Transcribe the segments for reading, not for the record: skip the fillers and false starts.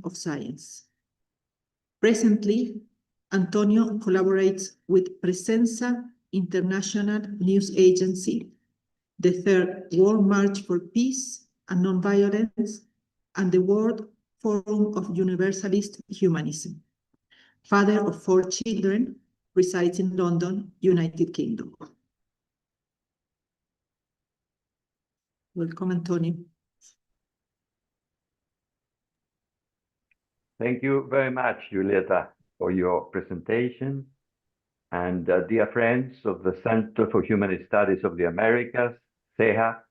of Science. Presently, Antonio collaborates with Presenza International News Agency, the Third World March for Peace and Nonviolence, and the World Forum of Universalist Humanism. Father of 4 children, resides in London, United Kingdom. Welcome, Antonio. Thank you very much, Julieta, for your presentation. And dear friends of the Center for Human Studies of the Americas, CEHA,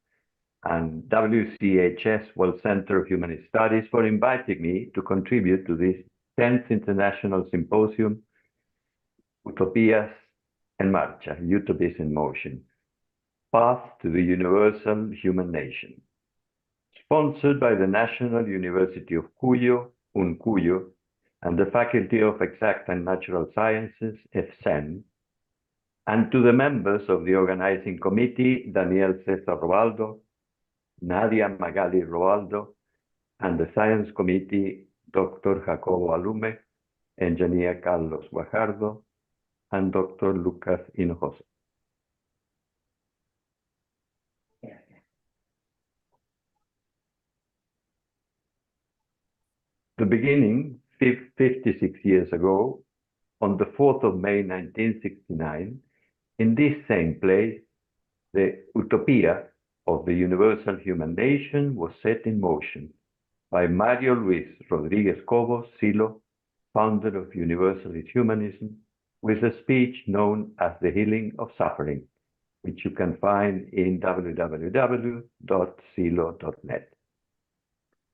and WCHS, World Center of Human Studies, for inviting me to contribute to this 10th International Symposium, Utopia and Marcha, Utopias in Motion, Path to the Universal Human Nation. Sponsored by the National University of Cuyo, UNCuyo, and the Faculty of Exact and Natural Sciences, FSEN, and to the members of the organizing committee, Daniel César Robaldo, Nadia Magali Robaldo, and the science committee, Dr. Jacobo Alume, engineer Carlos Guajardo, and Dr. Lucas Hinojosa. The beginning, 56 years ago, on the 4th of May 1969, in this same place, the Utopia of the Universal Human Nation was set in motion by Mario Luis Rodriguez Cobos, Silo, founder of Universalist Humanism, with a speech known as The Healing of Suffering, which you can find in www.silo.net.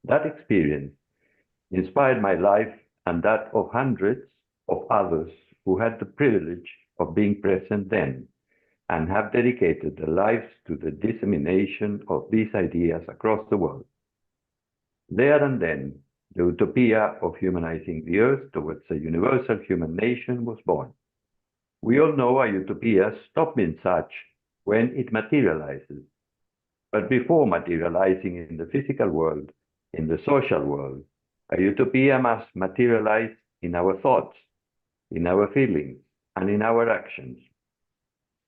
That experience inspired my life and that of hundreds of others who had the privilege of being present then and have dedicated their lives to the dissemination of these ideas across the world. There and then, the utopia of humanizing the earth towards a universal human nation was born. We all know a utopia stops being such when it materializes. But before materializing in the physical world, in the social world, a utopia must materialize in our thoughts, in our feelings, and in our actions.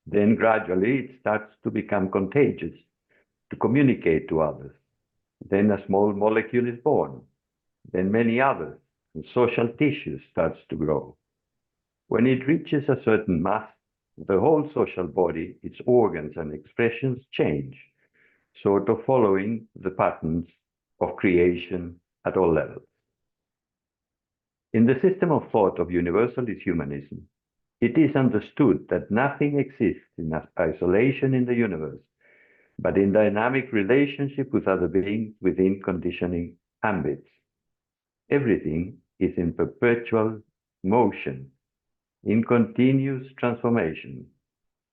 Then gradually it starts to become contagious, to communicate to others. Then a small molecule is born, then many others, and social tissue starts to grow. When it reaches a certain mass, the whole social body, its organs and expressions change, sort of following the patterns of creation at all levels. In the system of thought of Universalist Humanism, it is understood that nothing exists in isolation in the universe, but in dynamic relationship with other beings within conditioning ambits. Everything is in perpetual motion, in continuous transformation.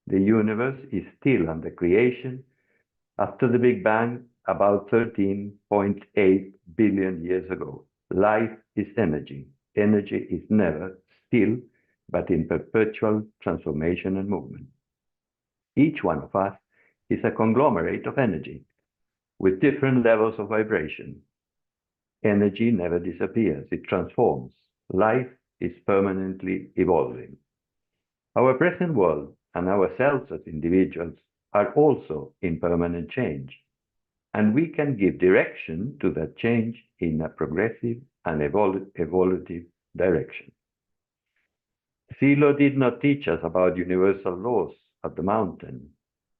The universe is still under creation after the Big Bang about 13.8 billion years ago. Life is energy. Energy is never still, but in perpetual transformation and movement. Each one of us is a conglomerate of energy with different levels of vibration. Energy never disappears, it transforms. Life is permanently evolving. Our present world and ourselves as individuals are also in permanent change, and we can give direction to that change in a progressive and evolutive direction. Silo did not teach us about universal laws at the mountain,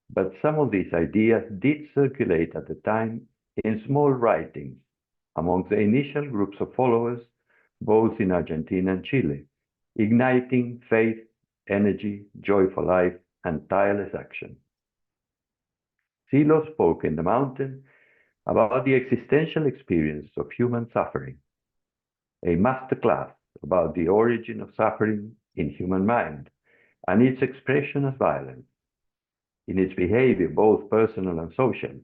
but some of these ideas did circulate at the time in small writings among the initial groups of followers, both in Argentina and Chile, igniting faith, energy, joy for life, and tireless action. Silo spoke in the mountain about the existential experience of human suffering, a masterclass about the origin of suffering in human mind and its expression as violence, in its behavior both personal and social.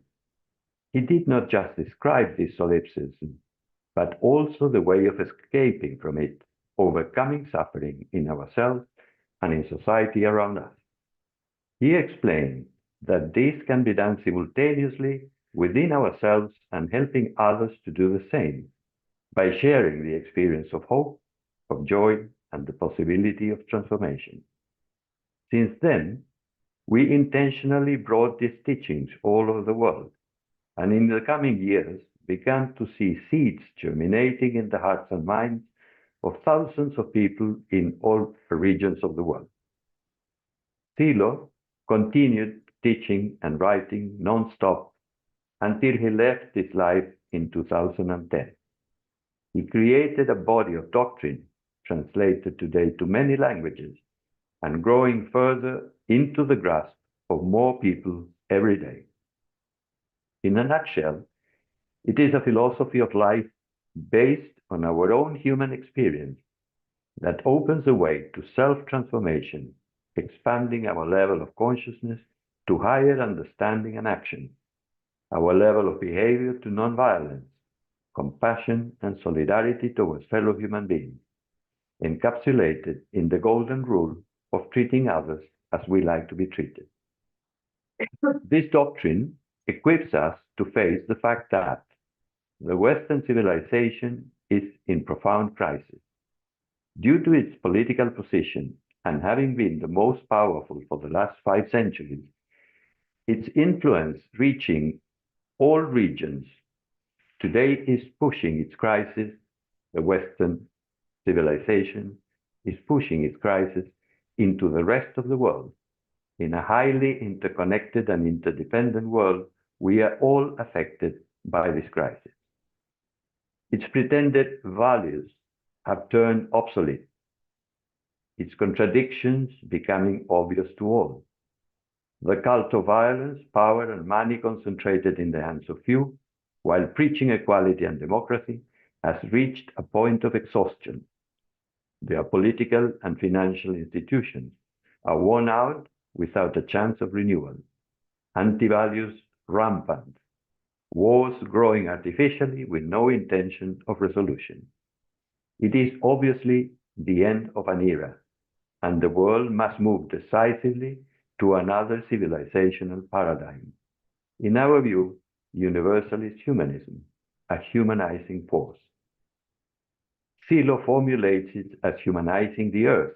He did not just describe this solipsism, but also the way of escaping from it, overcoming suffering in ourselves and in society around us. He explained that this can be done simultaneously within ourselves and helping others to do the same, by sharing the experience of hope, of joy, and the possibility of transformation. Since then, we intentionally brought these teachings all over the world, and in the coming years began to see seeds germinating in the hearts and minds of thousands of people in all regions of the world. Silo continued teaching and writing non-stop until he left this life in 2010. He created a body of doctrine translated today to many languages and growing further into the grasp of more people every day. In a nutshell, it is a philosophy of life based on our own human experience that opens the way to self-transformation, expanding our level of consciousness to higher understanding and action, our level of behavior to nonviolence, compassion and solidarity towards fellow human beings, encapsulated in the golden rule of treating others as we like to be treated. This doctrine equips us to face the fact that the Western civilization is in profound crisis. Due to its political position and having been the most powerful for the last 5 centuries, its influence reaching all regions today is pushing its crisis. The Western civilization is pushing its crisis into the rest of the world. In a highly interconnected and interdependent world, we are all affected by this crisis. Its pretended values have turned obsolete, its contradictions becoming obvious to all. The cult of violence, power, and money concentrated in the hands of few, while preaching equality and democracy, has reached a point of exhaustion. Their political and financial institutions are worn out without a chance of renewal. Anti-values rampant. Wars growing artificially with no intention of resolution. It is obviously the end of an era, and the world must move decisively to another civilizational paradigm. In our view, universalist humanism, a humanizing force. Silo formulates it as humanizing the earth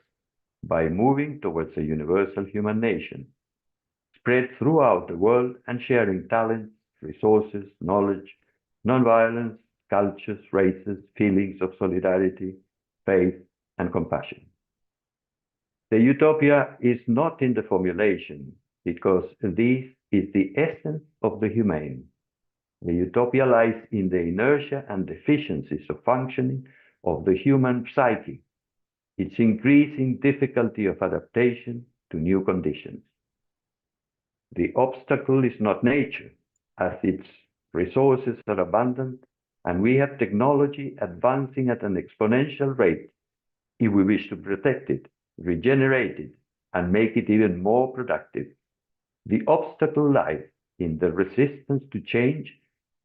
by moving towards a universal human nation, spread throughout the world and sharing talents, resources, knowledge, nonviolence, cultures, races, feelings of solidarity, faith, and compassion. The utopia is not in the formulation because this is the essence of the humane. The utopia lies in the inertia and deficiencies of functioning of the human psyche, its increasing difficulty of adaptation to new conditions. The obstacle is not nature, as its resources are abundant, and we have technology advancing at an exponential rate if we wish to protect it, regenerate it, and make it even more productive. The obstacle lies in the resistance to change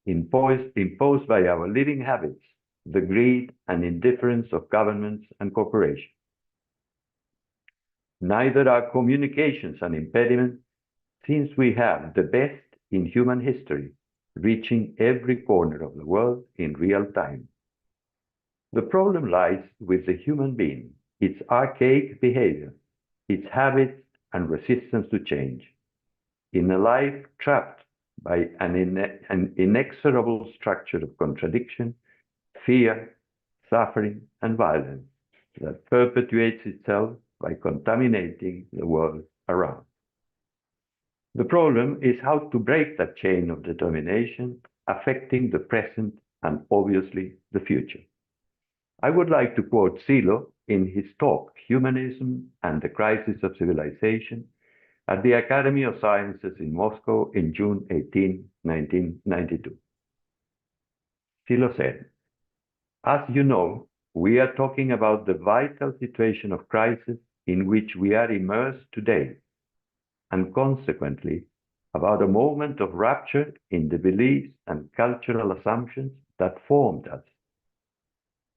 imposed by our living habits, the greed and indifference of governments and corporations. Neither are communications an impediment, since we have the best in human history, reaching every corner of the world in real time. The problem lies with the human being, its archaic behavior, its habits and resistance to change. In a life trapped by an inexorable structure of contradiction, fear, suffering, and violence that perpetuates itself by contaminating the world around. The problem is how to break that chain of determination affecting the present and obviously the future. I would like to quote Silo in his talk, Humanism and the Crisis of Civilization, at the Academy of Sciences in Moscow in June 18, 1992. Silo said, "As you know, we are talking about the vital situation of crisis in which we are immersed today, and consequently, about a moment of rupture in the beliefs and cultural assumptions that formed us.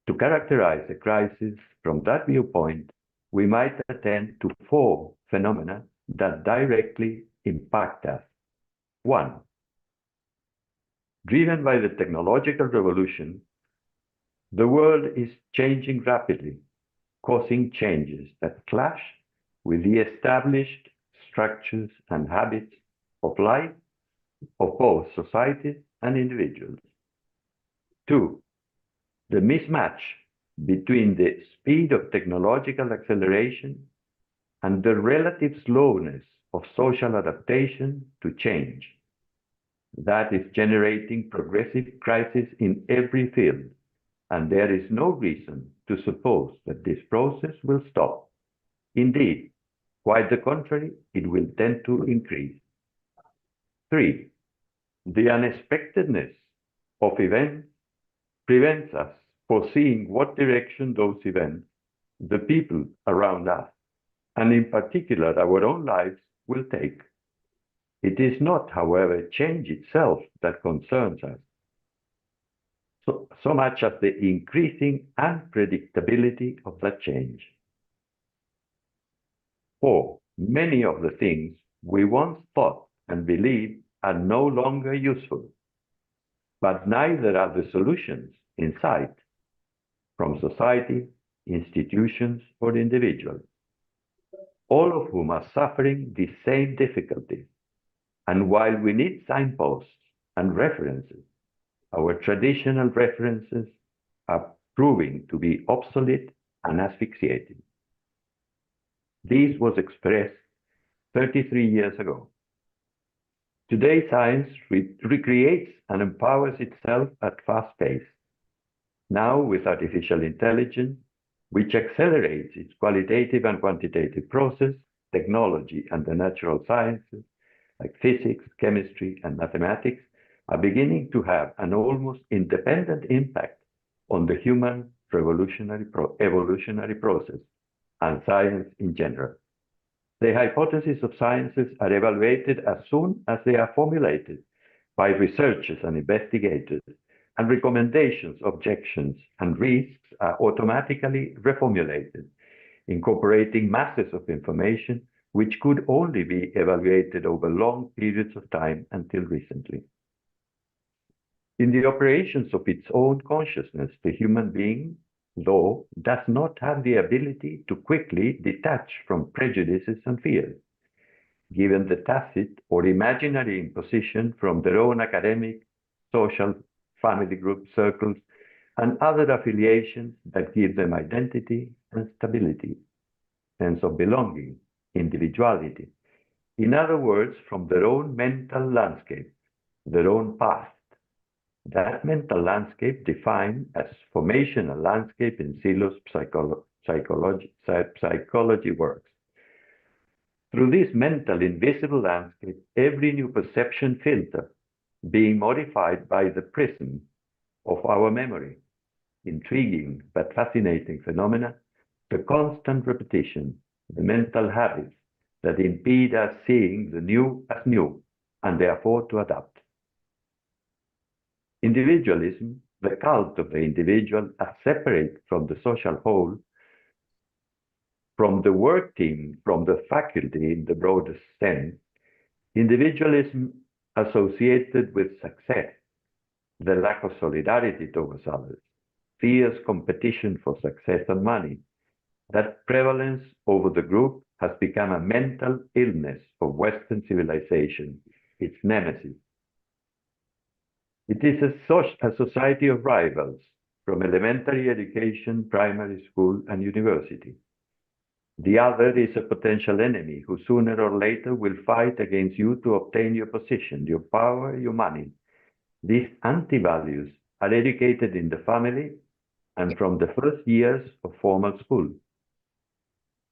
To characterize a crisis from that viewpoint, we might attend to 4 phenomena that directly impact us. 1. Driven by the technological revolution, The world is changing rapidly, causing changes that clash with the established structures and habits of life of both societies and individuals. 2, the mismatch between the speed of technological acceleration and the relative slowness of social adaptation to change. That is generating progressive crisis in every field, and there is no reason to suppose that this process will stop. Indeed, quite the contrary, it will tend to increase. 3, the unexpectedness of events prevents us foreseeing what direction those events, the people around us, and in particular our own lives, will take. It is not, however, change itself that concerns us, so much as the increasing unpredictability of that change. 4, many of the things we once thought and believed are no longer useful, but neither are the solutions in sight from society, institutions, or individuals, all of whom are suffering the same difficulties. And while we need signposts and references, our traditional references are proving to be obsolete and asphyxiating. This was expressed 33 years ago. Today, science recreates and empowers itself at fast pace. Now, with artificial intelligence, which accelerates its qualitative and quantitative process, technology and the natural sciences, like physics, chemistry, and mathematics, are beginning to have an almost independent impact on the human evolutionary process and science in general. The hypotheses of sciences are evaluated as soon as they are formulated by researchers and investigators, and recommendations, objections, and risks are automatically reformulated, incorporating masses of information which could only be evaluated over long periods of time until recently. In the operations of its own consciousness, the human being, though, does not have the ability to quickly detach from prejudices and fears, given the tacit or imaginary imposition from their own academic, social, family group circles, and other affiliations that give them identity and stability, sense of belonging, individuality. In other words, from their own mental landscape, their own past. That mental landscape defined as formational landscape in Silo's psychology works. Through this mental invisible landscape, every new perception filter being modified by the prism of our memory, intriguing but fascinating phenomena, the constant repetition, the mental habits that impede us seeing the new as new, and therefore to adapt. Individualism, the cult of the individual as separate from the social whole, from the work team, from the faculty in the broadest sense, individualism associated with success, the lack of solidarity towards others, fierce competition for success and money, that prevalence over the group has become a mental illness of Western civilization, its nemesis. It is a society of rivals from elementary education, primary school, and university. The other is a potential enemy who sooner or later will fight against you to obtain your position, your power, your money. These anti-values are educated in the family and from the first years of formal school.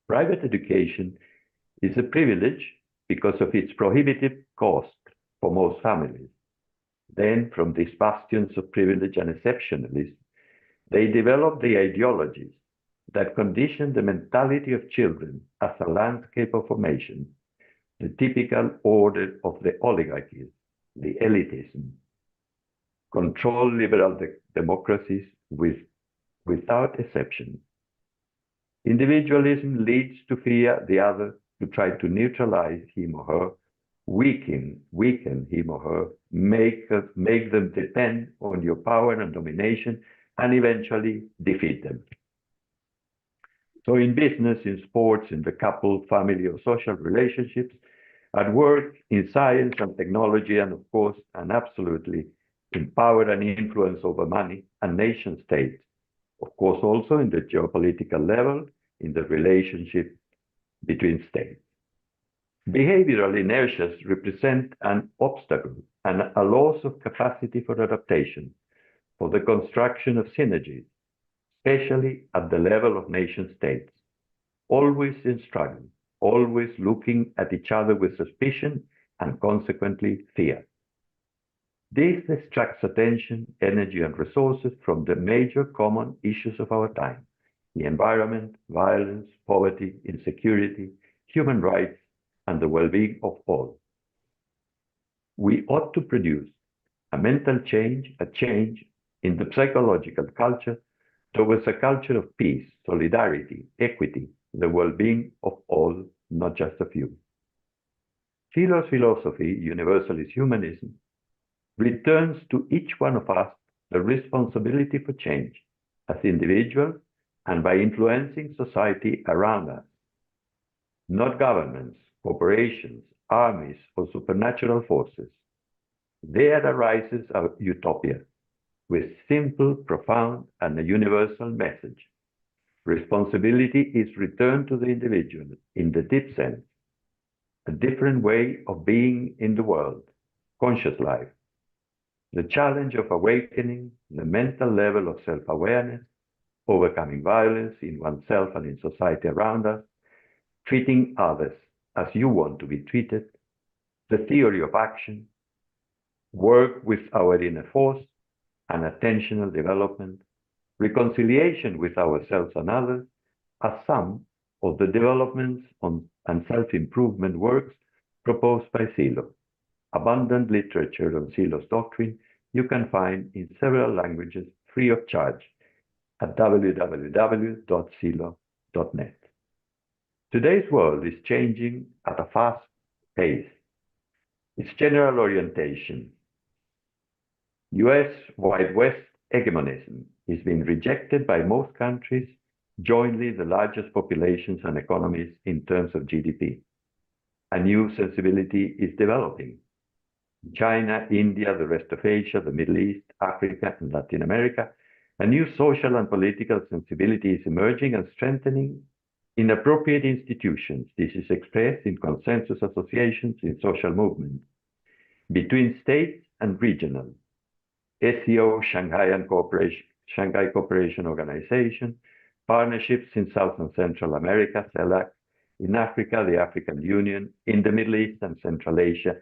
Private education is a privilege because of its prohibitive cost for most families. Then, from these bastions of privilege and exceptionalism, they develop the ideologies that condition the mentality of children as a landscape of formation, the typical order of the oligarchies, the elitism, control liberal democracies without exception. Individualism leads to fear the other, to try to neutralize him or her, weaken him or her, make them depend on your power and domination, and eventually defeat them. So in business, in sports, in the couple, family, or social relationships, at work, in science and technology, and of course, and absolutely, in power and influence over money and nation states. Of course, also in the geopolitical level, in the relationship between states. Behavioral inertias represent an obstacle and a loss of capacity for adaptation, for the construction of synergies, especially at the level of nation states, always in struggle, always looking at each other with suspicion and consequently fear. This distracts attention, energy, and resources from the major common issues of our time: the environment, violence, poverty, insecurity, human rights, and the well-being of all. We ought to produce a mental change, a change in the psychological culture towards a culture of peace, solidarity, equity, the well-being of all, not just a few. Philo's philosophy, Universalist Humanism, returns to each one of us the responsibility for change as individuals and by influencing society around us. Not governments, corporations, armies, or supernatural forces. There arises a utopia with simple, profound, and a universal message. Responsibility is returned to the individual in the deep sense, a different way of being in the world, conscious life. The challenge of awakening the mental level of self-awareness, overcoming violence in oneself and in society around us, treating others as you want to be treated, the theory of action, work with our inner force, and attentional development, reconciliation with ourselves and others, are some of the developments and self-improvement works proposed by Silo. Abundant literature on Silo's doctrine you can find in several languages free of charge at www.silo.net. Today's world is changing at a fast pace. Its general orientation, US Wide West hegemonism, is being rejected by most countries, jointly the largest populations and economies in terms of GDP. A new sensibility is developing. China, India, the rest of Asia, the Middle East, Africa, and Latin America, a new social and political sensibility is emerging and strengthening in appropriate institutions. This is expressed in consensus associations in social movements between states and regional. SCO, Shanghai Cooperation Organization, partnerships in South and Central America, CELAC, in Africa, the African Union, in the Middle East and Central Asia,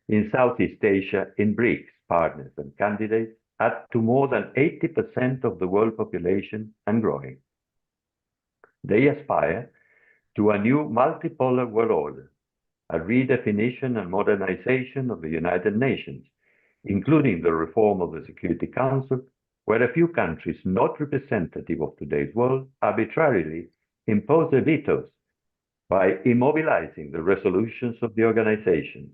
in Southeast Asia, in BRICS, partners and candidates, add to more than 80% of the world population and growing. They aspire to a new multipolar world order, a redefinition and modernization of the United Nations, including the reform of the Security Council, where a few countries not representative of today's world arbitrarily impose their vetoes by immobilizing the resolutions of the organization.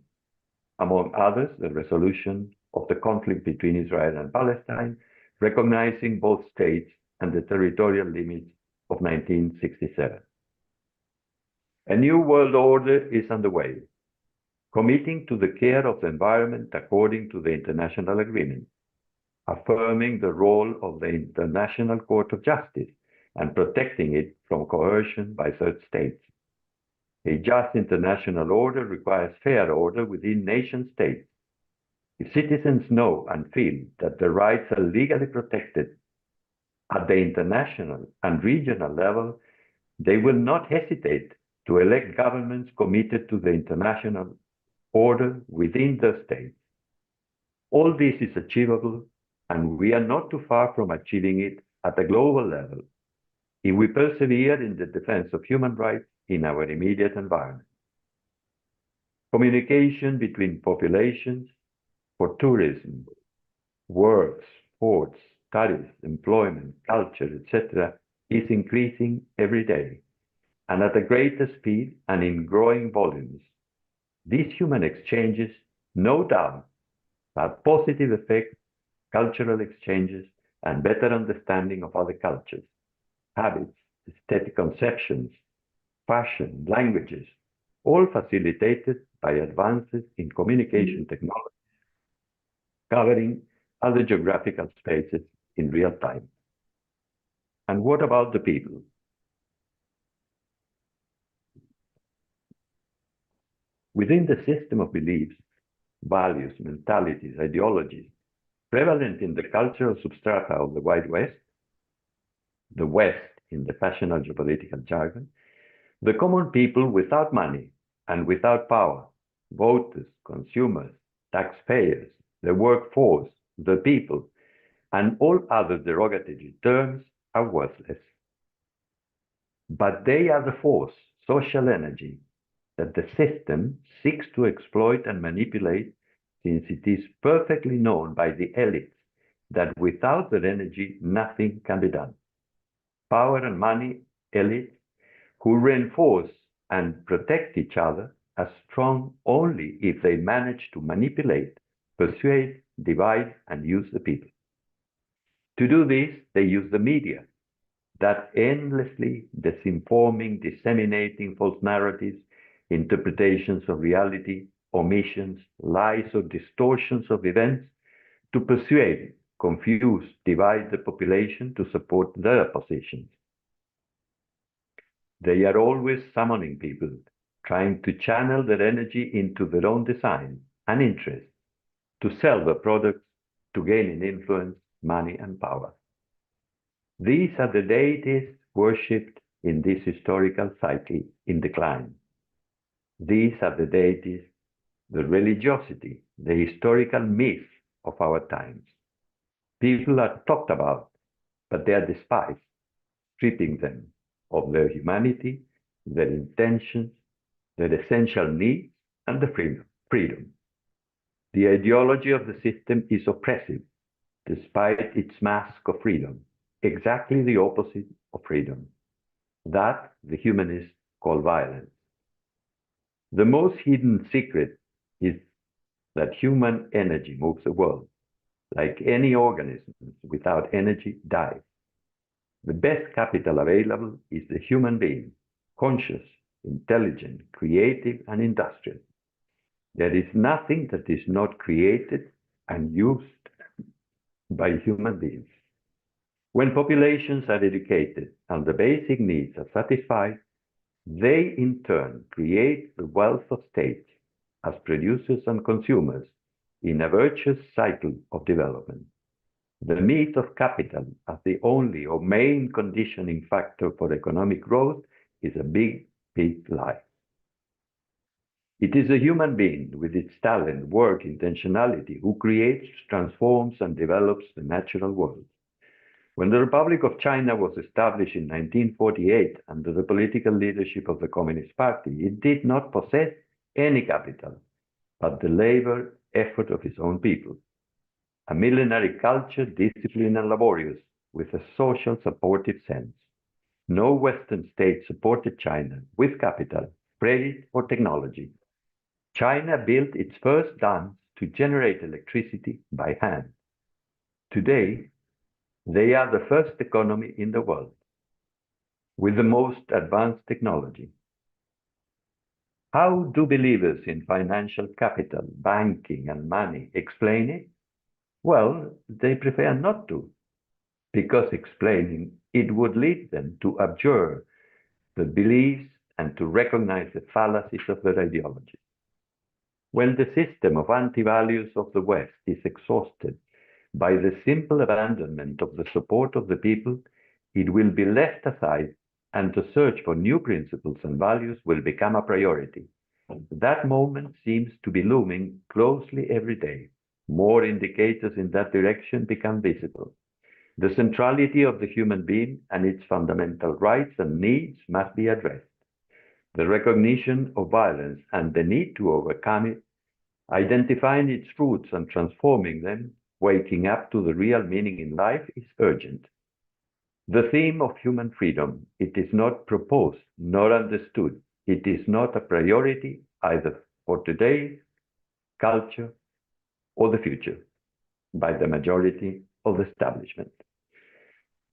Among others, the resolution of the conflict between Israel and Palestine, recognizing both states and the territorial limits of 1967. A new world order is underway, committing to the care of the environment according to the international agreement, affirming the role of the International Court of Justice and protecting it from coercion by third states. A just international order requires fair order within nation states. If citizens know and feel that their rights are legally protected at the international and regional level, they will not hesitate to elect governments committed to the international order within their states. All this is achievable, and we are not too far from achieving it at a global level if we persevere in the defense of human rights in our immediate environment. Communication between populations for tourism, work, sports, studies, employment, culture, etc., is increasing every day, and at a greater speed and in growing volumes. These human exchanges, no doubt, have positive effects, cultural exchanges, and better understanding of other cultures, habits, aesthetic conceptions, fashion, languages, all facilitated by advances in communication technology, covering other geographical spaces in real time. And what about the people? Within the system of beliefs, values, mentalities, ideologies prevalent in the cultural substrata of the Wide West, the West in the fashionable geopolitical jargon, the common people without money and without power, voters, consumers, taxpayers, the workforce, the people, and all other derogatory terms are worthless. But they are the force, social energy, that the system seeks to exploit and manipulate, since it is perfectly known by the elites that without their energy, nothing can be done. Power and money elites who reinforce and protect each other are strong only if they manage to manipulate, persuade, divide, and use the people. To do this, they use the media, that endlessly disinforming, disseminating false narratives, interpretations of reality, omissions, lies, or distortions of events to persuade, confuse, divide the population to support their positions. They are always summoning people, trying to channel their energy into their own design and interests, to sell their products, to gain in influence, money, and power. These are the deities worshipped in this historical cycle in decline. These are the deities, the religiosity, the historical myth of our times. People are talked about, but they are despised, stripping them of their humanity, their intentions, their essential needs, and the freedom. The ideology of the system is oppressive, despite its mask of freedom, exactly the opposite of freedom. That the humanists call violence. The most hidden secret is that human energy moves the world. Like any organism, without energy dies. The best capital available is the human being, conscious, intelligent, creative, and industrial. There is nothing that is not created and used by human beings. When populations are educated and the basic needs are satisfied, they in turn create the wealth of states as producers and consumers in a virtuous cycle of development. The myth of capital as the only or main conditioning factor for economic growth is a big, big lie. It is a human being with its talent, work, intentionality, who creates, transforms, and develops the natural world. When the Republic of China was established in 1948 under the political leadership of the Communist Party, it did not possess any capital, but the labor effort of its own people. A millenary culture, disciplined and laborious, with a social supportive sense. No Western state supported China with capital, credit, or technology. China built its first dams to generate electricity by hand. Today, they are the first economy in the world, with the most advanced technology. How do believers in financial capital, banking, and money explain it? Well, they prefer not to, because explaining it would lead them to abjure the beliefs and to recognize the fallacies of their ideology. When the system of anti-values of the West is exhausted by the simple abandonment of the support of the people, it will be left aside, and the search for new principles and values will become a priority. That moment seems to be looming closely every day. More indicators in that direction become visible. The centrality of the human being and its fundamental rights and needs must be addressed. The recognition of violence and the need to overcome it, identifying its roots and transforming them, waking up to the real meaning in life is urgent. The theme of human freedom, it is not proposed nor understood. It is not a priority either for today's culture or the future by the majority of the establishment.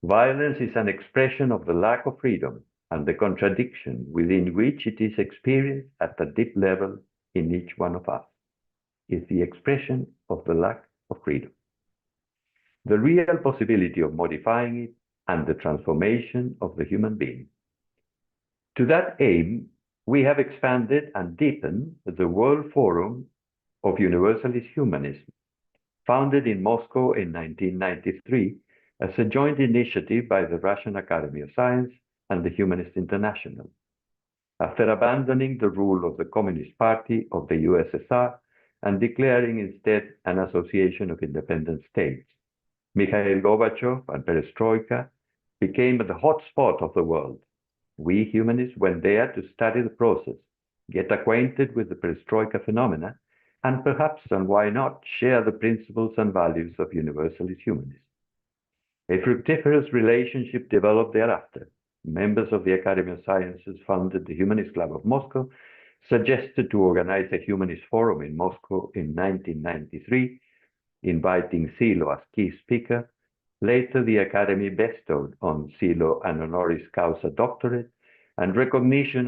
Violence is an expression of the lack of freedom and the contradiction within which it is experienced at a deep level in each one of us. Is the expression of the lack of freedom. The real possibility of modifying it and the transformation of the human being. To that aim, we have expanded and deepened the World Forum of Universalist Humanism, founded in Moscow in 1993 as a joint initiative by the Russian Academy of Science and the Humanist International. After abandoning the rule of the Communist Party of the USSR and declaring instead an association of independent states, Mikhail Gorbachev and Perestroika became the hot spot of the world. We humanists went there to study the process, get acquainted with the Perestroika phenomena, and perhaps, and why not, share the principles and values of Universalist humanism. A fructiferous relationship developed thereafter. Members of the Academy of Sciences founded the Humanist Club of Moscow, suggested to organize a humanist forum in Moscow in 1993, inviting Silo as key speaker. Later, the Academy bestowed on Silo an honoris causa doctorate and recognition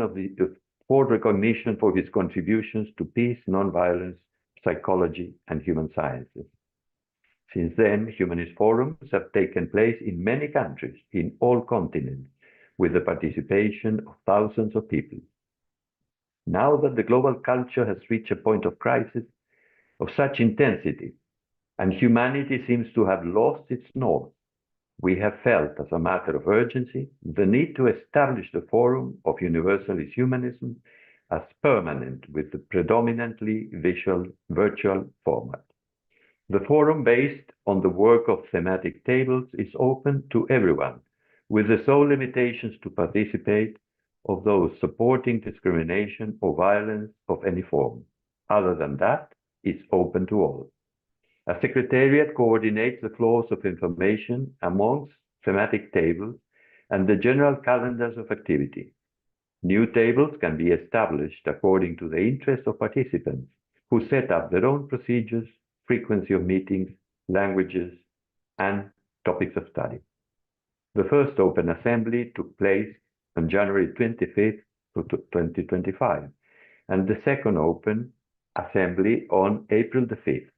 for his contributions to peace, nonviolence, psychology, and human sciences. Since then, humanist forums have taken place in many countries, in all continents, with the participation of thousands of people. Now that the global culture has reached a point of crisis of such intensity, and humanity seems to have lost its north, we have felt, as a matter of urgency, the need to establish the Forum of Universalist Humanism as permanent with the predominantly virtual format. The forum, based on the work of thematic tables, is open to everyone, with the sole limitations to participate of those supporting discrimination or violence of any form. Other than that, it's open to all. A secretariat coordinates the flows of information amongst thematic tables and the general calendars of activity. New tables can be established according to the interests of participants, who set up their own procedures, frequency of meetings, languages, and topics of study. The first open assembly took place on January 25th, 2025, and the second open assembly on April the 5th.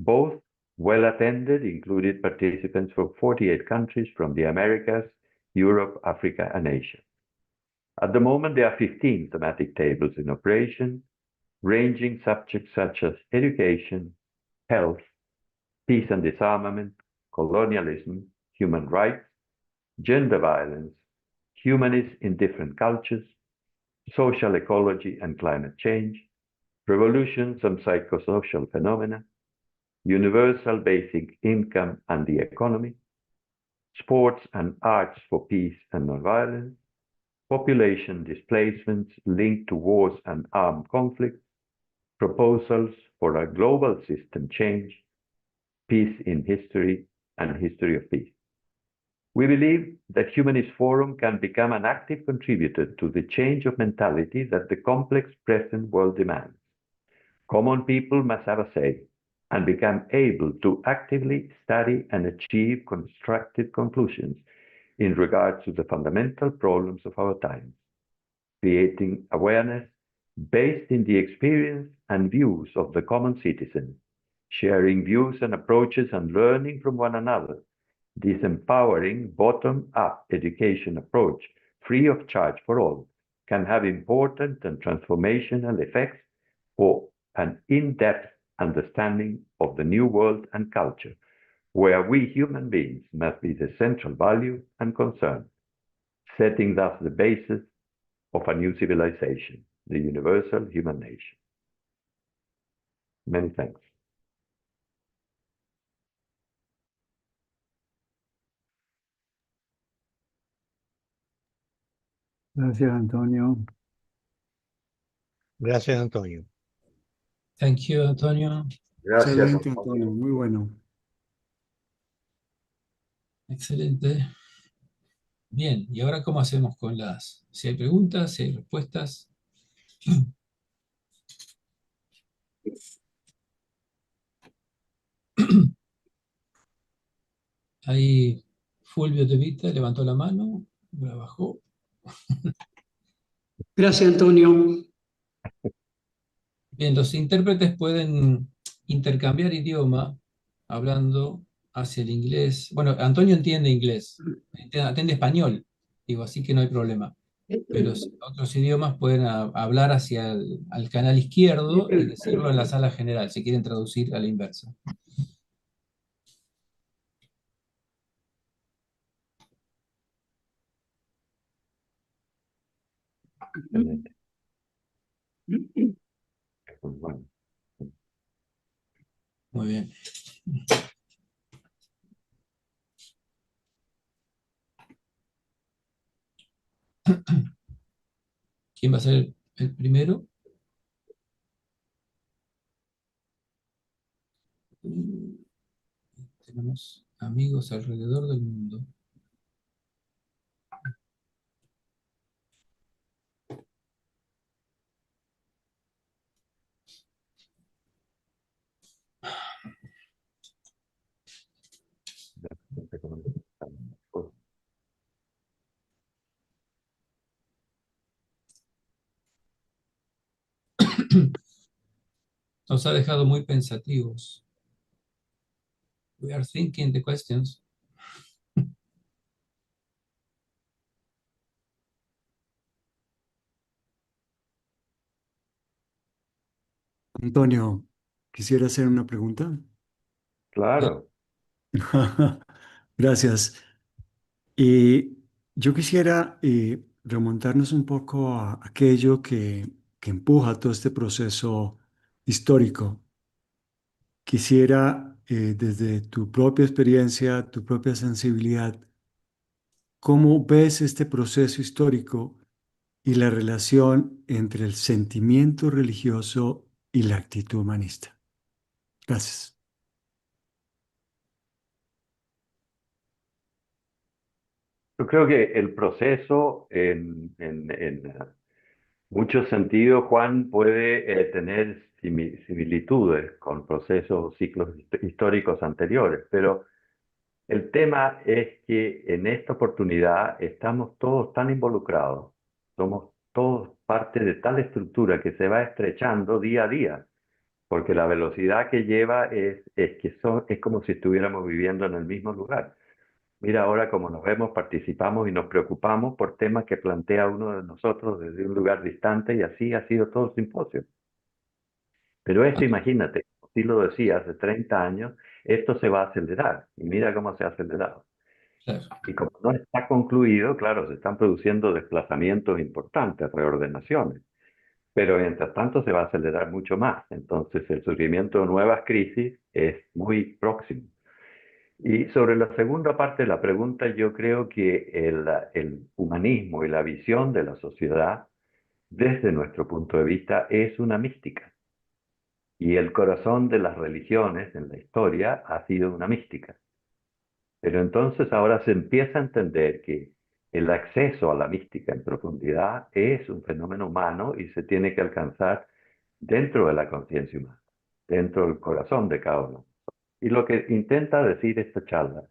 Both well attended, included participants from 48 countries from the Americas, Europe, Africa, and Asia. At the moment, there are 15 thematic tables in operation, ranging subjects such as education, health, peace and disarmament, colonialism, human rights, gender violence, humanists in different cultures, social ecology and climate change, revolutions and psychosocial phenomena, universal basic income and the economy, sports and arts for peace and nonviolence, population displacements linked to wars and armed conflicts, proposals for a global system change, peace in history, and history of peace. We believe that Humanist Forum can become an active contributor to the change of mentality that the complex present world demands. Common people must have a say and become able to actively study and achieve constructive conclusions in regards to the fundamental problems of our times, creating awareness based in the experience and views of the common citizen, sharing views and approaches and learning from one another. This empowering bottom-up education approach, free of charge for all, can have important and transformational effects for an in-depth understanding of the new world and culture, where we human beings must be the central value and concern, setting thus the basis of a new civilization, the universal human nation. Many thanks. Gracias, Antonio. Gracias, Antonio. Thank you, Antonio. Gracias. Excelente, Antonio. Muy bueno. Excelente. Bien, ¿y ahora cómo hacemos con las... Si hay preguntas, si hay respuestas? Hay Fulvio De Vita levantó la mano, la bajó. Gracias, Antonio. Bien, los intérpretes pueden intercambiar idioma hablando hacia el inglés. Bueno, Antonio entiende inglés, entiende español, digo, así que no hay problema. Pero otros idiomas pueden hablar hacia al canal izquierdo y decirlo en la sala general, si quieren traducir a la inversa. Excelente. Bueno, Muy bien. ¿Quién va a ser el primero? Tenemos amigos alrededor del mundo. ya sé cómo estamos. Nos ha dejado muy pensativos. We are thinking the questions. Antonio, quisiera hacer una pregunta. Claro. Gracias. Y yo quisiera remontarnos un poco a aquello que empuja todo este proceso histórico. Quisiera, desde tu propia experiencia, tu propia sensibilidad, ¿cómo ves este proceso histórico y la relación entre el sentimiento religioso y la actitud humanista? Gracias. Yo creo que el proceso, en muchos sentidos, Juan, puede tener similitudes con procesos, ciclos históricos anteriores, pero el tema es que en esta oportunidad estamos todos tan involucrados, somos todos parte de tal estructura que se va estrechando día a día, porque la velocidad que lleva es como si estuviéramos viviendo en el mismo lugar. Mira ahora cómo nos vemos, participamos y nos preocupamos por temas que plantea uno de nosotros desde un lugar distante, y así ha sido todo el simposio. Pero esto, imagínate, si lo decía hace 30 años, esto se va a acelerar y mira cómo se ha acelerado. Claro. Y como no está concluido, claro, se están produciendo desplazamientos importantes, reordenaciones, pero mientras tanto se va a acelerar mucho más. Entonces el surgimiento de nuevas crisis es muy próximo. Y sobre la segunda parte de la pregunta, yo creo que el humanismo y la visión de la sociedad, desde nuestro punto de vista, es una mística. Y el corazón de las religiones en la historia ha sido una mística. Pero entonces ahora se empieza a entender que el acceso a la mística en profundidad es un fenómeno humano y se tiene que alcanzar dentro de la conciencia humana, dentro del corazón de cada uno. Y lo que intenta decir esta charla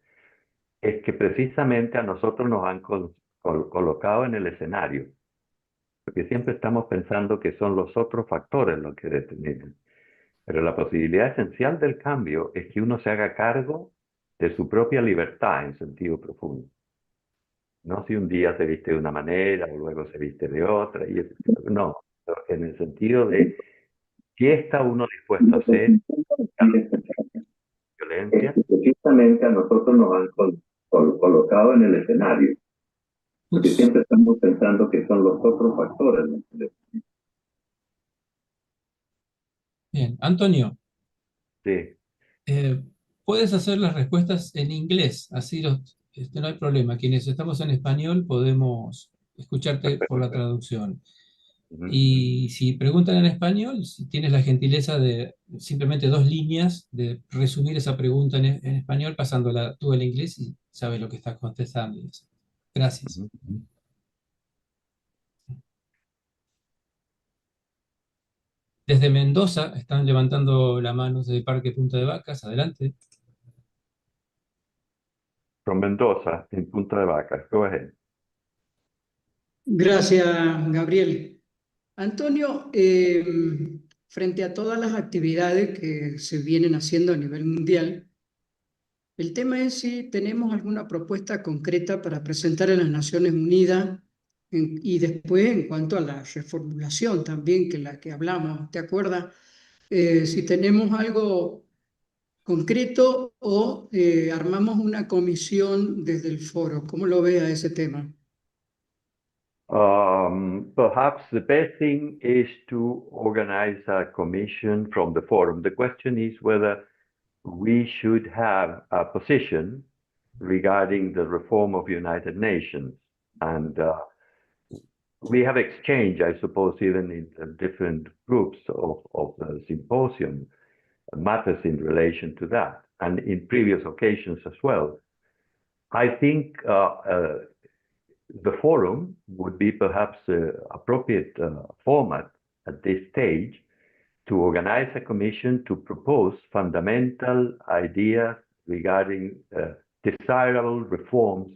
es que precisamente a nosotros nos han colocado en el escenario, porque siempre estamos pensando que son los otros factores los que determinan. Pero la posibilidad esencial del cambio es que uno se haga cargo de su propia libertad en sentido profundo. No si un día se viste de una manera o luego se viste de otra. No, en el sentido de qué está uno dispuesto a hacer, violencia. Precisamente a nosotros nos han colocado en el escenario, porque Ups. siempre estamos pensando que son los otros factores. Bien, Antonio, Sí. eh, puedes hacer las respuestas en inglés, así no hay problema. Quienes estamos en español podemos escucharte por la traducción. Ujú. Y si preguntan en español, si tienes la gentileza de simplemente 2 líneas de resumir esa pregunta en español, pasándola tú al inglés y sabes lo que estás contestando. Gracias. Ujú. Desde Mendoza están levantando la mano desde el Parque Punta de Vacas. Adelante. from Mendoza in Punta de Vacas. Go ahead. Gracias, Gabriel. Antonio, frente a todas las actividades que se vienen haciendo a nivel mundial, el tema es si tenemos alguna propuesta concreta para presentar en las Naciones Unidas y después en cuanto a la reformulación también, que la que hablamos, ¿te acuerdas? Si tenemos algo concreto o armamos una comisión desde el foro. ¿Cómo lo ve a ese tema? Perhaps the best thing is to organize a commission from the forum. The question is whether we should have a position regarding the reform of United Nations. And we have exchanged, I suppose, even in the different groups of the symposium, matters in relation to that, and in previous occasions as well. I think the forum would be perhaps the appropriate format at this stage to organize a commission to propose fundamental ideas regarding desirable reforms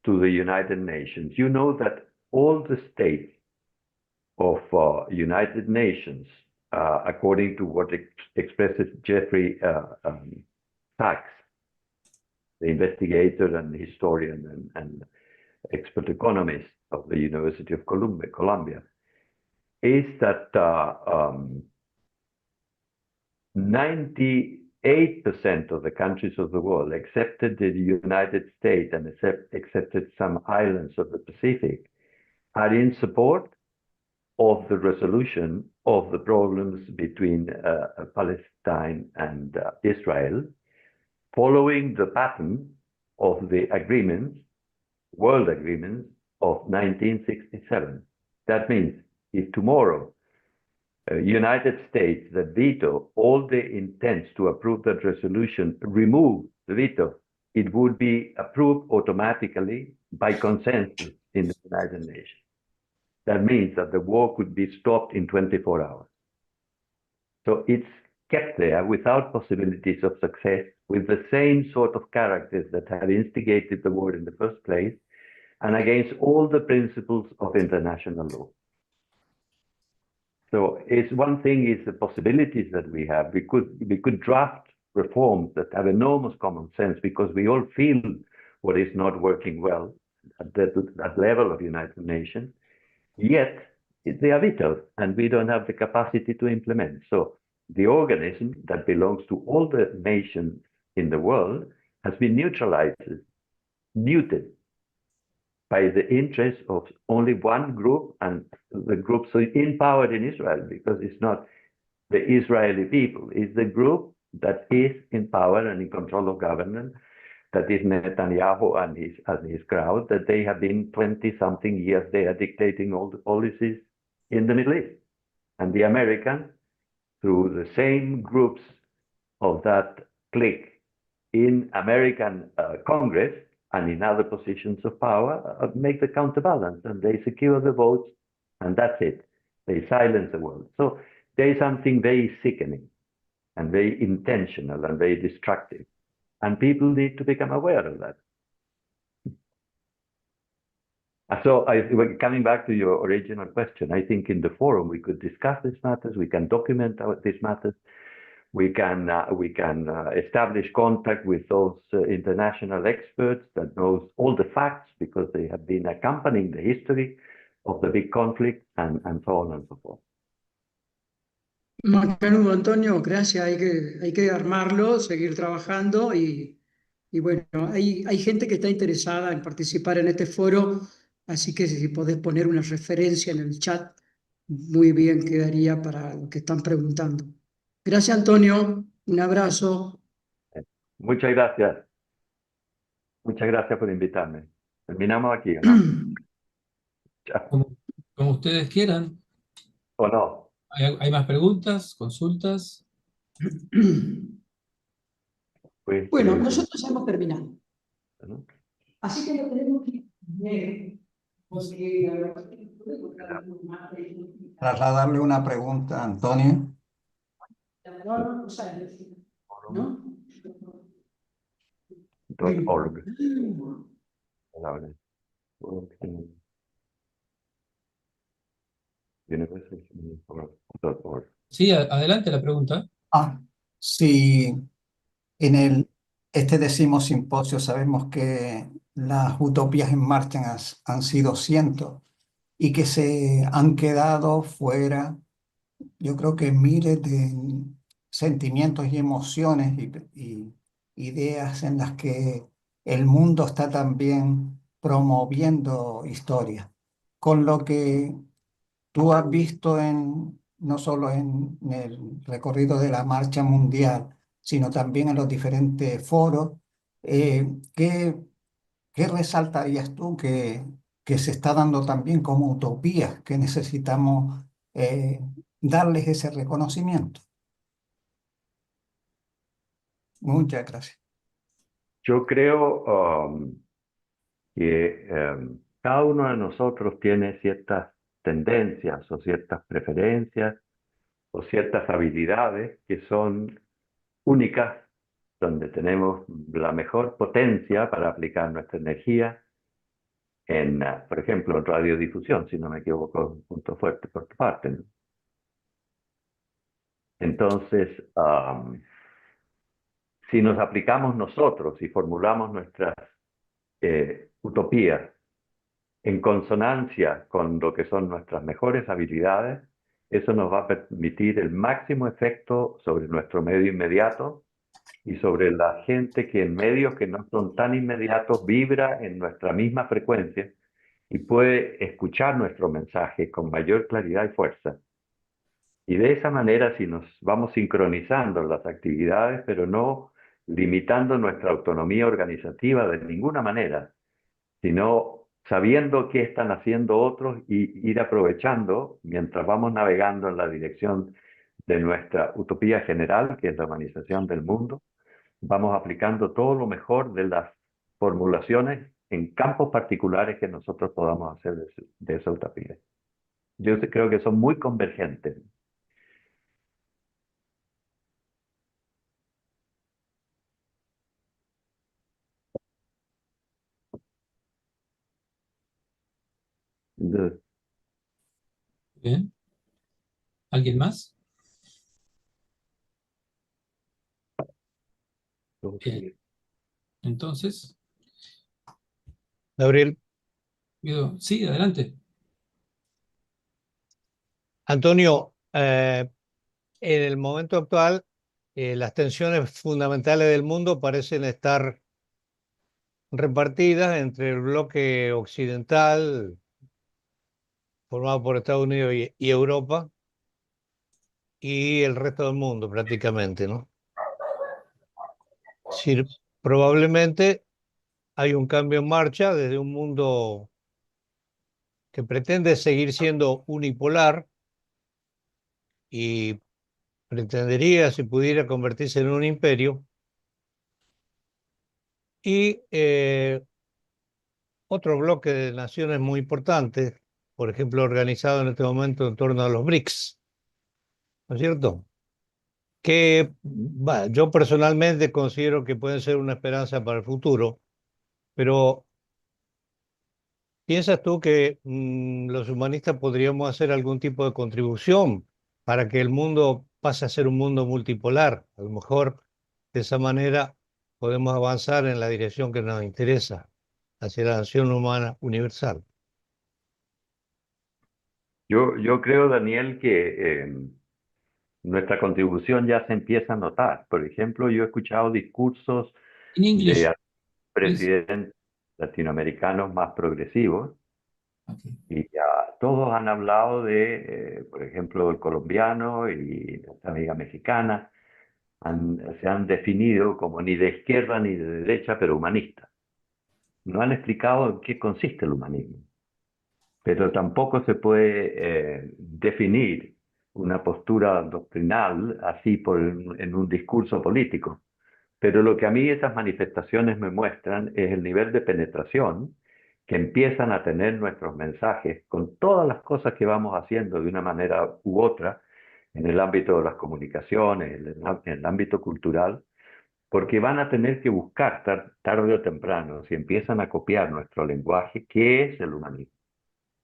to the United Nations. You know that all the states of United Nations, according to what expresses Jeffrey Sachs, the investigator and historian and expert economist of the University of Columbia, is that 98% of the countries of the world, excepted the United States and excepted some islands of the Pacific, are in support of the resolution of the problems between Palestine and Israel, following the pattern of the agreements, world agreements of 1967. That means if tomorrow United States that veto all the intents to approve that resolution remove the veto, it would be approved automatically by consensus in the United Nations. That means that the war could be stopped in 24 hours. So it's kept there without possibilities of success, with the same sort of characters that have instigated the war in the first place, and against all the principles of international law. So it's one thing is the possibilities that we have. We could draft reforms that have enormous common sense, because we all feel what is not working well at that level of United Nations. Yet they are vetoed, and we don't have the capacity to implement. So the organism that belongs to all the nations in the world has been neutralized, muted by the interest of only one group, and the group so in power in Israel, because it's not the Israeli people, it's the group that is in power and in control of government, that is Netanyahu and his crowd, that they have been 20-something years, they are dictating all the policies in the Middle East. And the Americans, through the same groups of that clique in American Congress and in other positions of power, make the counterbalance, and they secure the votes, and that's it. They silence the world. So there is something very sickening and very intentional and very destructive. And people need to become aware of that. So coming back to your original question, I think in the forum we could discuss these matters, we can document these matters, we can establish contact with those international experts that knows all the facts, because they have been accompanying the history of the big conflict, and so on and so forth. Macanudo, Antonio, gracias. Hay que armarlo, seguir trabajando y bueno, hay gente que está interesada en participar en este foro, así que si podés poner una referencia en el chat, muy bien quedaría para los que están preguntando. Gracias, Antonio. Un abrazo. Muchas gracias. Muchas gracias por invitarme. Terminamos aquí, ¿no? Chao. Como ustedes quieran. ¿O no? ¿Hay más preguntas, consultas? Pues, Bueno, nosotros hemos terminado. ¿no? Así que lo tenemos que ver, porque Trasladarle una pregunta a Antonio. ¿no? .org. University.org. Sí, adelante la pregunta. Si en este 10º simposio sabemos que las utopías en marcha han sido cientos y que se han quedado fuera, yo creo que miles de sentimientos y emociones y ideas en las que el mundo está también promoviendo historia, con lo que tú has visto no solo en el recorrido de la marcha mundial, sino también en los diferentes foros. ¿Qué, qué resaltarías tú que se está dando también como utopía, que necesitamos darles ese reconocimiento? Muchas gracias. Yo creo que cada uno de nosotros tiene ciertas tendencias o ciertas preferencias o ciertas habilidades que son únicas, donde tenemos la mejor potencia para aplicar nuestra energía en, por ejemplo, en radiodifusión, si no me equivoco, un punto fuerte por tu parte, ¿no? Entonces, si nos aplicamos nosotros y formulamos nuestras utopías en consonancia con lo que son nuestras mejores habilidades, eso nos va a permitir el máximo efecto sobre nuestro medio inmediato y sobre la gente que en medios que no son tan inmediatos vibra en nuestra misma frecuencia y puede escuchar nuestro mensaje con mayor claridad y fuerza. Y de esa manera, si nos vamos sincronizando las actividades, pero no limitando nuestra autonomía organizativa de ninguna manera, sino sabiendo qué están haciendo otros y ir aprovechando mientras vamos navegando en la dirección de nuestra utopía general, que es la humanización del mundo, vamos aplicando todo lo mejor de las formulaciones en campos particulares que nosotros podamos hacer de esa utopía. Yo creo que son muy convergentes. Bien. ¿Alguien más? Bien. Entonces, Gabriel, Guido, sí, adelante. Antonio, en el momento actual, las tensiones fundamentales del mundo parecen estar repartidas entre el bloque occidental, formado por Estados Unidos y Europa, y el resto del mundo prácticamente, ¿no? Es decir, probablemente hay un cambio en marcha desde un mundo que pretende seguir siendo unipolar y pretendería, si pudiera, convertirse en un imperio, y otro bloque de naciones muy importantes, por ejemplo, organizado en este momento en torno a los BRICS, ¿no es cierto? Que yo personalmente considero que pueden ser una esperanza para el futuro, pero ¿piensas tú que los humanistas podríamos hacer algún tipo de contribución para que el mundo pase a ser un mundo multipolar? A lo mejor de esa manera podemos avanzar en la dirección que nos interesa, hacia la nación humana universal. Yo creo, Daniel, que nuestra contribución ya se empieza a notar. Por ejemplo, yo he escuchado discursos In English, de please. presidentes latinoamericanos más progresivos Okay. y ya todos han hablado de, por ejemplo, el colombiano y nuestra amiga mexicana, se han definido como ni de izquierda ni de derecha, pero humanistas. No han explicado en qué consiste el humanismo, pero tampoco se puede definir una postura doctrinal así en un discurso político. Pero lo que a mí esas manifestaciones me muestran es el nivel de penetración que empiezan a tener nuestros mensajes con todas las cosas que vamos haciendo de una manera u otra en el ámbito de las comunicaciones, en el ámbito cultural, porque van a tener que buscar tarde o temprano, si empiezan a copiar nuestro lenguaje, qué es el humanismo.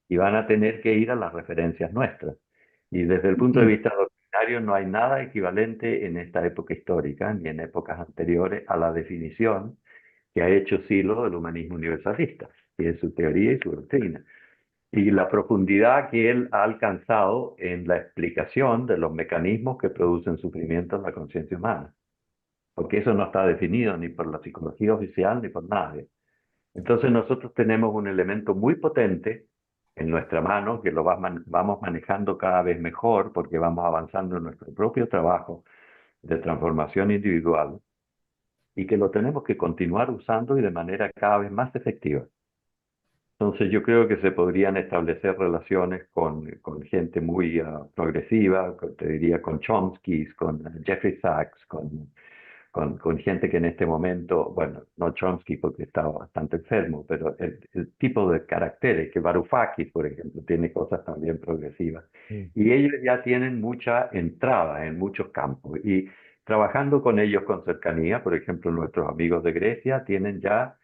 Y van a tener que ir a las referencias nuestras. Y desde el punto de vista doctrinario no hay nada equivalente en esta época histórica, ni en épocas anteriores, a la definición que ha hecho Silo del humanismo universalista, que es su teoría y su doctrina. Y la profundidad que él ha alcanzado en la explicación de los mecanismos que producen sufrimiento en la conciencia humana. Porque eso no está definido ni por la psicología oficial ni por nadie. Entonces nosotros tenemos un elemento muy potente en nuestra mano que lo vamos manejando cada vez mejor porque vamos avanzando en nuestro propio trabajo de transformación individual y que lo tenemos que continuar usando y de manera cada vez más efectiva. Entonces yo creo que se podrían establecer relaciones con gente muy progresiva, te diría con Chomsky, con Jeffrey Sachs, con gente que en este momento, bueno, no Chomsky porque estaba bastante enfermo, pero el tipo de caracteres que Varoufakis, por ejemplo, tiene cosas también progresivas. Y ellos ya tienen mucha entrada en muchos campos. Y trabajando con ellos con cercanía, por ejemplo, nuestros amigos de Grecia tienen ya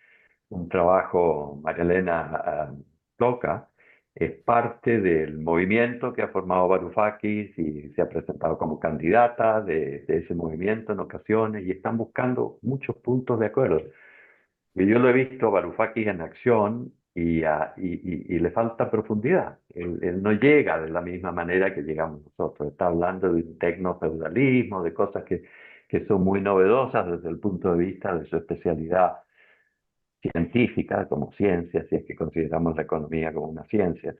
un trabajo, Marilena Toca, es parte del movimiento que ha formado Varoufakis y se ha presentado como candidata de ese movimiento en ocasiones y están buscando muchos puntos de acuerdo. Y yo lo he visto a Varoufakis en acción y le falta profundidad. Él no llega de la misma manera que llegamos nosotros. Está hablando de un tecnofeudalismo, de cosas que son muy novedosas desde el punto de vista de su especialidad científica, como ciencia, si es que consideramos la economía como una ciencia,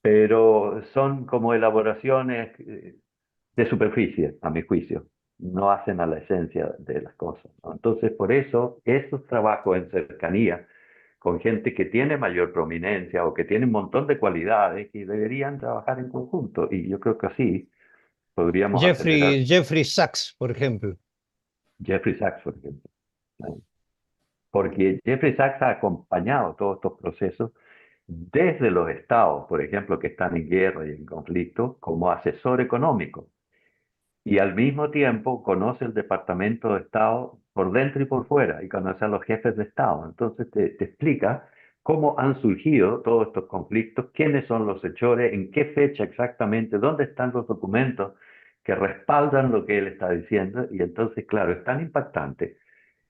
pero son como elaboraciones de superficie, a mi juicio, no hacen a la esencia de las cosas, ¿no? Entonces, por eso, esos trabajos en cercanía con gente que tiene mayor prominencia o que tiene un montón de cualidades que deberían trabajar en conjunto, y yo creo que así podríamos acelerar. Jeffrey Sachs, por ejemplo. Jeffrey Sachs, por ejemplo, ¿no? Porque Jeffrey Sachs ha acompañado todos estos procesos desde los estados, por ejemplo, que están en guerra y en conflicto, como asesor económico. Y al mismo tiempo conoce el Departamento de Estado por dentro y por fuera, y conoce a los jefes de Estado. Entonces te explica cómo han surgido todos estos conflictos, quiénes son los hechores, en qué fecha exactamente, dónde están los documentos que respaldan lo que él está diciendo. Y entonces, claro, es tan impactante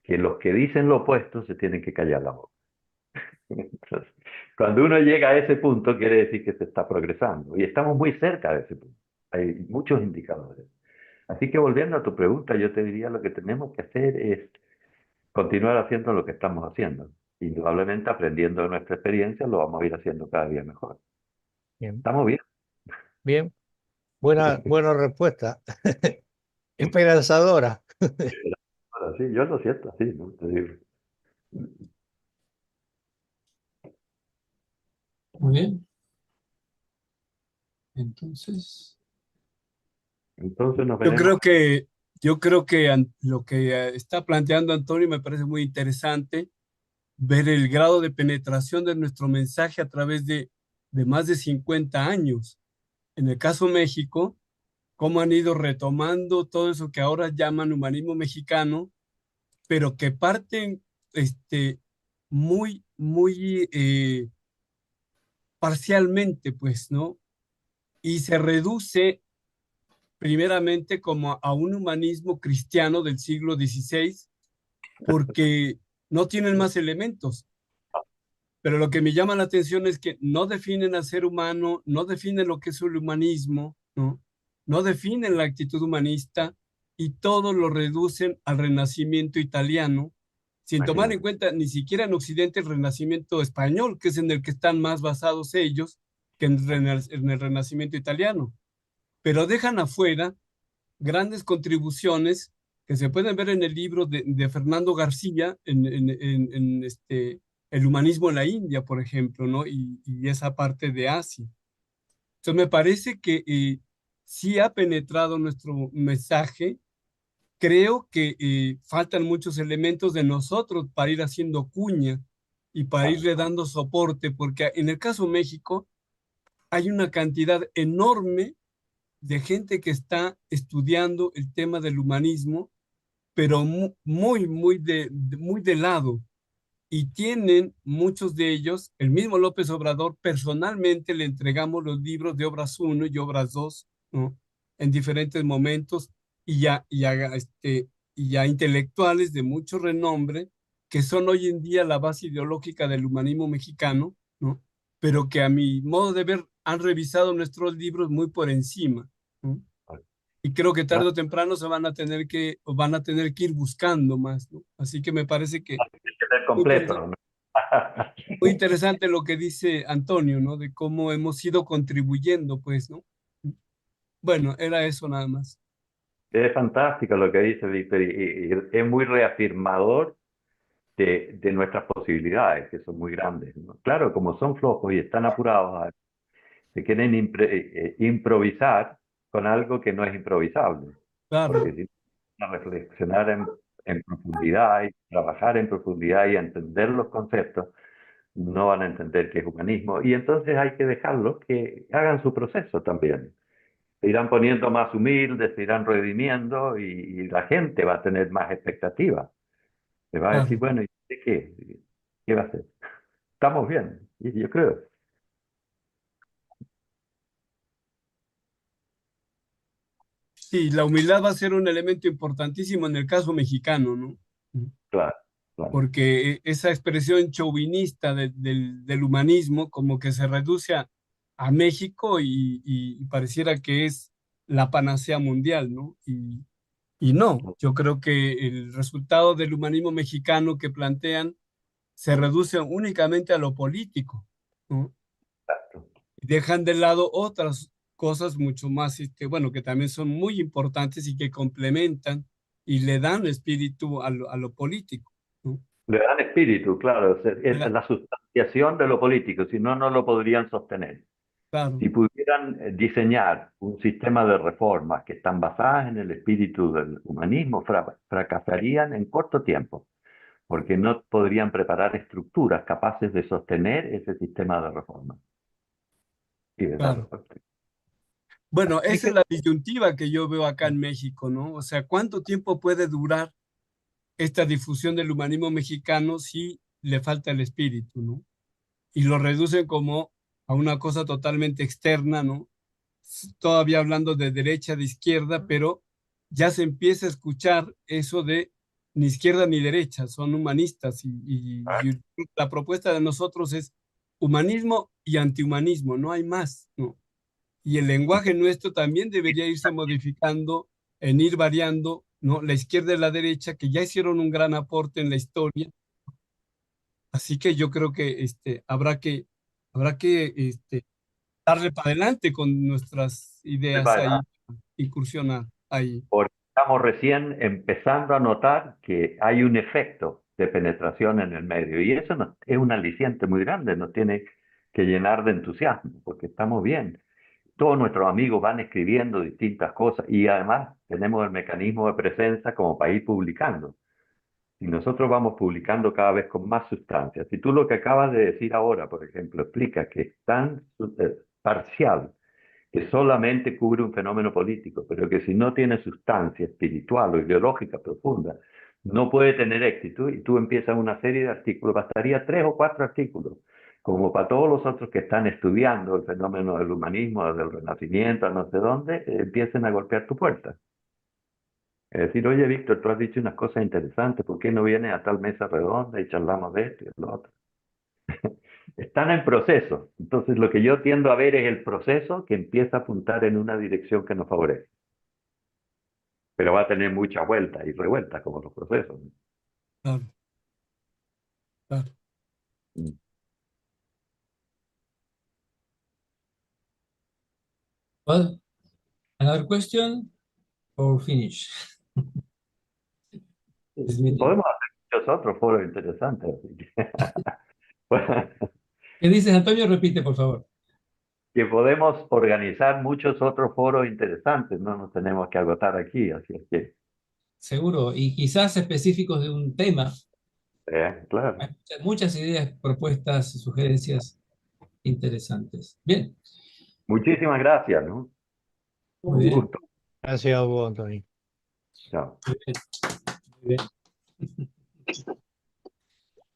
que los que dicen lo opuesto se tienen que callar la boca. Entonces, cuando uno llega a ese punto, quiere decir que se está progresando. Y estamos muy cerca de ese punto. Hay muchos indicadores. Así que volviendo a tu pregunta, yo te diría lo que tenemos que hacer es continuar haciendo lo que estamos haciendo. Indudablemente, aprendiendo de nuestra experiencia, lo vamos a ir haciendo cada día mejor. Bien, ¿Estamos bien? bien. Buena respuesta. Esperanzadora. Ahora sí, yo lo siento así, ¿no? Te digo. Muy bien. Entonces, Entonces nos Yo veremos. creo que, lo que está planteando Antonio me parece muy interesante, ver el grado de penetración de nuestro mensaje a través de más de 50 años. En el caso México, cómo han ido retomando todo eso que ahora llaman humanismo mexicano, pero que parten muy parcialmente, pues, ¿no? Y se reduce primeramente como a un humanismo cristiano del siglo XVI, porque no tienen más elementos. Pero lo que me llama la atención es que no definen al ser humano, no definen lo que es el humanismo, ¿no? No definen la actitud humanista y todo lo reducen al Renacimiento italiano, sin tomar en Imagínate. cuenta ni siquiera en Occidente el Renacimiento español, que es en el que están más basados ellos, que en el Renacimiento italiano. Pero dejan afuera grandes contribuciones que se pueden ver en el libro de Fernando García, El humanismo en la India, por ejemplo, ¿no? Y esa parte de Asia. Entonces me parece que sí ha penetrado nuestro mensaje. Creo que faltan muchos elementos de nosotros para ir haciendo cuña y para irle dando soporte, porque en el caso México hay una cantidad enorme de gente que está estudiando el tema del humanismo pero muy de lado. Y tienen muchos de ellos, el mismo López Obrador, personalmente le entregamos los libros de Obras 1 y Obras 2, ¿no? En diferentes momentos, y ya intelectuales de mucho renombre, que son hoy en día la base ideológica del humanismo mexicano, ¿no? Pero que a mi modo de ver han revisado nuestros libros muy por encima, ¿no? Y creo que tarde o temprano van a tener que ir buscando más, ¿no? Así que me parece que muy completo, ¿no? muy interesante lo que dice Antonio, ¿no? De cómo hemos ido contribuyendo, pues, ¿no? Bueno, era eso nada más. Es fantástico lo que dice Víctor y es muy reafirmador de nuestras posibilidades, que son muy grandes, ¿no? Claro, como son flojos y están apurados, se quieren improvisar con algo que no es improvisable. Claro, Porque si no, reflexionar en profundidad y trabajar en profundidad y entender los conceptos, no van a entender qué es humanismo. Y entonces hay que dejarlos que hagan su proceso también. Se irán poniendo más humildes, se irán redimiendo y la gente va a tener más expectativas. Se va a decir, claro. bueno, ¿y de qué? ¿Qué va a hacer? Estamos bien, y yo creo. Sí, la humildad va a ser un elemento importantísimo en el caso mexicano, ¿no? Claro, claro. Porque esa expresión chauvinista del humanismo como que se reduce a México y pareciera que es la panacea mundial, ¿no? Y no, yo creo que el resultado del humanismo mexicano que plantean se reduce únicamente a lo político, ¿no? Exacto. Y dejan de lado otras cosas mucho más, bueno, que también son muy importantes y que complementan y le dan espíritu a lo político, ¿no? Le dan espíritu, claro, es La- la sustanciación de lo político, si no, no lo podrían sostener. Claro, Si pudieran diseñar un sistema de reformas que están basadas en el espíritu del humanismo, fracasarían en corto tiempo, porque no podrían preparar estructuras capaces de sostener ese sistema de reformas y de darlo claro. fuerte. Bueno, esa es Fíjate, la disyuntiva que yo veo acá en México, ¿no? O sea, ¿cuánto tiempo puede durar esta difusión del humanismo mexicano si le falta el espíritu, ¿no? Y lo reducen como a una cosa totalmente externa, ¿no? Todavía hablando de derecha, de izquierda, pero ya se empieza a escuchar eso de ni izquierda ni derecha, son humanistas y la propuesta de nosotros es humanismo y antihumanismo, no hay más, ¿no? Y el lenguaje nuestro también debería irse modificando, en ir variando, ¿no? La izquierda y la derecha, que ya hicieron un gran aporte en la historia, así que yo creo que habrá que darle para adelante con nuestras ideas ahí, incursionar ahí. Porque estamos recién empezando a notar que hay un efecto de penetración en el medio y eso es un aliciente muy grande, nos tiene que llenar de entusiasmo, porque estamos bien. Todos nuestros amigos van escribiendo distintas cosas y además tenemos el mecanismo de presencia como para ir publicando. Y nosotros vamos publicando cada vez con más sustancia. Si tú lo que acabas de decir ahora, por ejemplo, explica que es tan parcial, que solamente cubre un fenómeno político, pero que si no tiene sustancia espiritual o ideológica profunda, no puede tener éxito y tú empiezas una serie de artículos, bastaría 3 o 4 artículos, como para todos los otros que están estudiando el fenómeno del humanismo, del renacimiento, no sé dónde, empiecen a golpear tu puerta. Es decir, oye, Víctor, tú has dicho unas cosas interesantes, ¿por qué no vienes a tal mesa redonda y charlamos de esto y de lo otro? Están en proceso. Entonces, lo que yo tiendo a ver es el proceso que empieza a apuntar en una dirección que nos favorece. Pero va a tener muchas vueltas y revueltas como los procesos. Claro, claro. ¿No? Well, another question or finish this meeting? Podemos hacer muchos otros foros interesantes. Así que, bueno, ¿Qué dices, Antonio? Repite, por favor. que podemos organizar muchos otros foros interesantes. No nos tenemos que agotar aquí. Así es que, Seguro. Y quizás específicos de un tema. claro. Hay muchas ideas, propuestas, sugerencias interesantes. Bien, Muchísimas gracias, ¿no? muy Un bien. gusto. gracias a vos, Antonio. Chao. Muy bien. Bien.